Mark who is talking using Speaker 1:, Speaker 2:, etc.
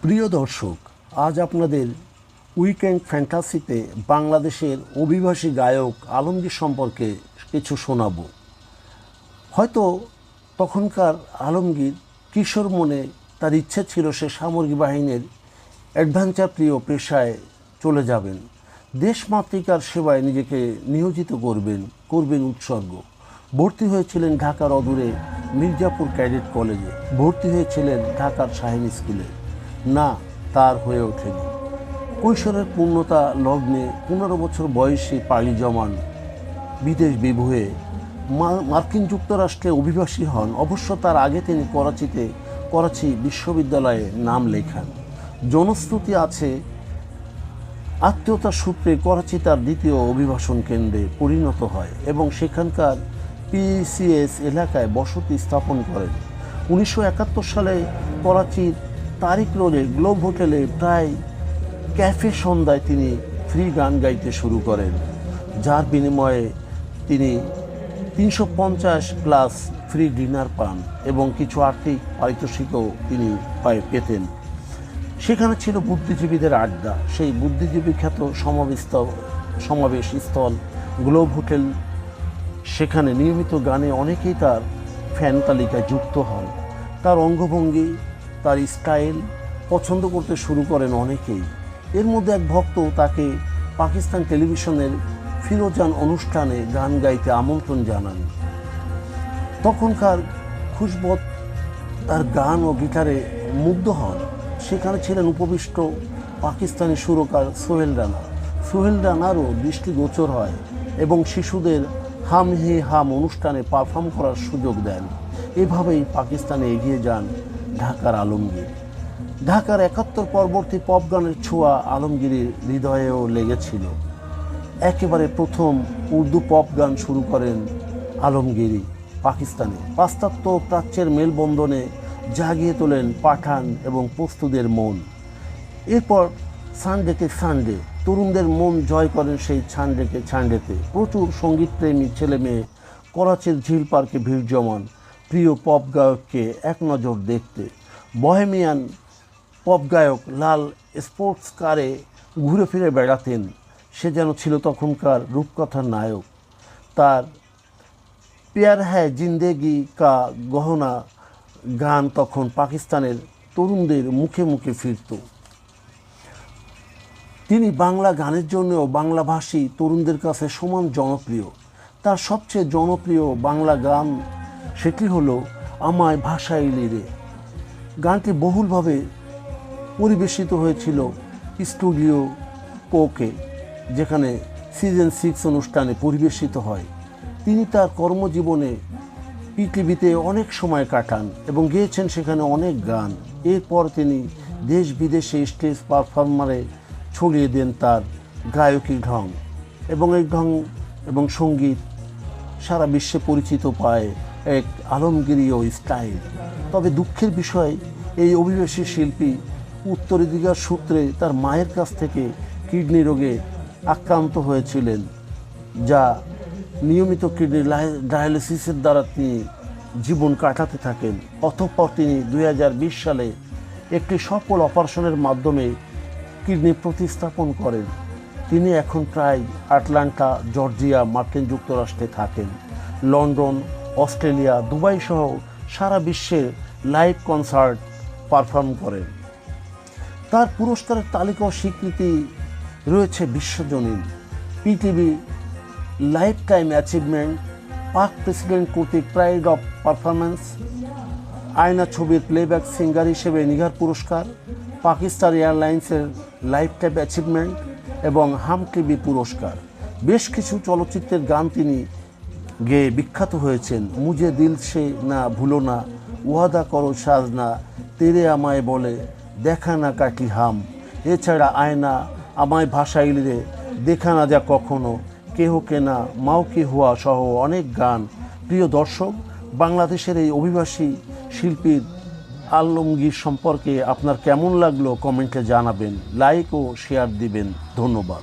Speaker 1: প্রিয় দর্শক, আজ আপনাদের উইকেন্ড ফ্যান্টাসিতে বাংলাদেশের অভিবাসী গায়ক আলমগীর সম্পর্কে কিছু শোনাবো। হয়তো তখনকার আলমগীর কিশোর মনে তার ইচ্ছে ছিল সে সামরিক বাহিনীর অ্যাডভেঞ্চার প্রিয় পেশায় চলে যাবেন, দেশমাতৃকার সেবায় নিজেকে নিয়োজিত করবেন উৎসর্গ। ভর্তি হয়েছিলেন ঢাকার অদূরে মির্জাপুর ক্যাডেট কলেজে, ভর্তি হয়েছিলেন ঢাকার শাহীন স্কুলে। না, তার হয়ে ওঠেনি। কৈশোরের পূর্ণতা লগ্নে 15 বছর বয়সী পাড়ি জমান বিদেশ বিভুয়ে মার্কিন যুক্তরাষ্ট্রে অভিবাসী হন। অবশ্য তার আগে তিনি করাচি বিশ্ববিদ্যালয়ে নাম লেখান। জনশ্রুতি আছে আত্মীয়তার সূত্রে করাচি তার দ্বিতীয় অভিবাসন কেন্দ্রে পরিণত হয় এবং সেখানকার পিসিএস এলাকায় বসতি স্থাপন করেন। 1971 সালে করাচির তারিক রোডে গ্লোব হোটেলে প্রায় ক্যাফে সন্ধ্যায় তিনি ফ্রি গান গাইতে শুরু করেন, যার বিনিময়ে তিনি 350 প্লাস ফ্রি ডিনার পান এবং কিছু আর্থিক পারিতোষিকও তিনি পেতেন। সেখানে ছিল বুদ্ধিজীবীদের আড্ডা। সেই বুদ্ধিজীবী খ্যাত সমাবেশ স্থল গ্লোব হোটেল। সেখানে নিয়মিত গানে অনেকেই তার ফ্যান তালিকায় যুক্ত হন। তার অঙ্গভঙ্গি, তার স্টাইল পছন্দ করতে শুরু করেন অনেকেই। এর মধ্যে এক ভক্ত তাকে পাকিস্তান টেলিভিশনের ফিরোজান অনুষ্ঠানে গান গাইতে আমন্ত্রণ জানান। তখনকার খুশবত তার গান ও গিটারে মুগ্ধ হন। সেখানে ছিলেন উপবিষ্ট পাকিস্তানি সুরকার সোহেল রানারও দৃষ্টিগোচর হয় এবং শিশুদের হাম হে হাম অনুষ্ঠানে পারফর্ম করার সুযোগ দেন। এভাবেই পাকিস্তানে এগিয়ে যান ঢাকার আলমগীর। ঢাকার 71 পরবর্তী পপ গানের ছোঁয়া আলমগীরের হৃদয়েও লেগেছিল। একেবারে প্রথম উর্দু পপ গান শুরু করেন আলমগীরই পাকিস্তানে। পাশ্চাত্য প্রাচ্যের মেলবন্ধনে জাগিয়ে তোলেন পাঠান এবং পস্তুদের মন। এরপর সানডেতে সানডে তরুণদের মন জয় করেন সেই ছান্ডেতে। প্রচুর সঙ্গীতপ্রেমী ছেলে মেয়ে করাচির ঝিল পার্কে ভিড় জমান প্রিয় পপ গায়ককে এক নজর দেখতে। বহেমিয়ান পপ গায়ক লাল স্পোর্টস কারে ঘুরে ফিরে বেড়াতেন। সে যেন ছিল তখনকার রূপকথার নায়ক। তার প্যার হ্যায় জিন্দেগি কা গহনা গান তখন পাকিস্তানের তরুণদের মুখে মুখে ফিরত। তিনি বাংলা গানের জন্যও বাংলাভাষী তরুণদের কাছে সমান জনপ্রিয়। তার সবচেয়ে জনপ্রিয় বাংলা গান সেটি হলো আমায় ভাষাইলি রে। গানটি বহুলভাবে পরিবেশিত হয়েছিল স্টুডিও কোকে, যেখানে সিজন 6 অনুষ্ঠানে পরিবেশিত হয়। তিনি তার কর্মজীবনে পৃথিবীতে অনেক সময় কাটান এবং গেয়েছেন সেখানে অনেক গান। এরপর তিনি দেশ বিদেশে স্টেজ পারফর্মারে ছড়িয়ে দেন তার গায়কী ঢং, এবং এই ঢং এবং সঙ্গীত সারা বিশ্বে পরিচিত পায় এক আলমগীরীয় স্টাইল। তবে দুঃখের বিষয়, এই অভিবাসী শিল্পী উত্তরাধিকার সূত্রে তার মায়ের কাছ থেকে কিডনি রোগে আক্রান্ত হয়েছিলেন, যা নিয়মিত কিডনি ডায়ালিসিসের দ্বারা তিনি জীবন কাটাতে থাকেন। অতঃপর তিনি 2020 সালে একটি সফল অপারেশনের মাধ্যমে কিডনি প্রতিস্থাপন করেন। তিনি এখন প্রায় আটলান্টা, জর্জিয়া, মার্কিন যুক্তরাষ্ট্রে থাকেন। লন্ডন, অস্ট্রেলিয়া, দুবাই সহ সারা বিশ্বে লাইভ কনসার্ট পারফর্ম করেন। তার পুরস্কারের তালিকা ও স্বীকৃতি রয়েছে বিশ্বজনীন। পিটিভি লাইফ টাইম অ্যাচিভমেন্ট, পাক প্রেসিডেন্ট কর্তৃক প্রাইড অফ পারফরমেন্স, আয়না ছবির প্লেব্যাক সিঙ্গার হিসেবে নিগার পুরস্কার, পাকিস্তান এয়ারলাইন্সের লাইফ টাইম অ্যাচিভমেন্ট এবং হাম টিভি পুরস্কার। বেশ কিছু চলচ্চিত্রের গান তিনি গেয়ে বিখ্যাত হয়েছেন। মুঝে দিল সে না ভুলো না, ওয়াদা করো সাজনা, তেরে আমায় বলে, দেখা না কাটি হাম, এছাড়া আয়না, আমায় ভাষাইলি রে, দেখা না যা কখনো, কেহ কেনা, মাও কি হুয়া সহ অনেক গান। প্রিয় দর্শক, বাংলাদেশের এই অভিবাসী শিল্পীর আলমগীর সম্পর্কে আপনার কেমন লাগলো কমেন্টে জানাবেন, লাইক ও শেয়ার দিবেন। ধন্যবাদ।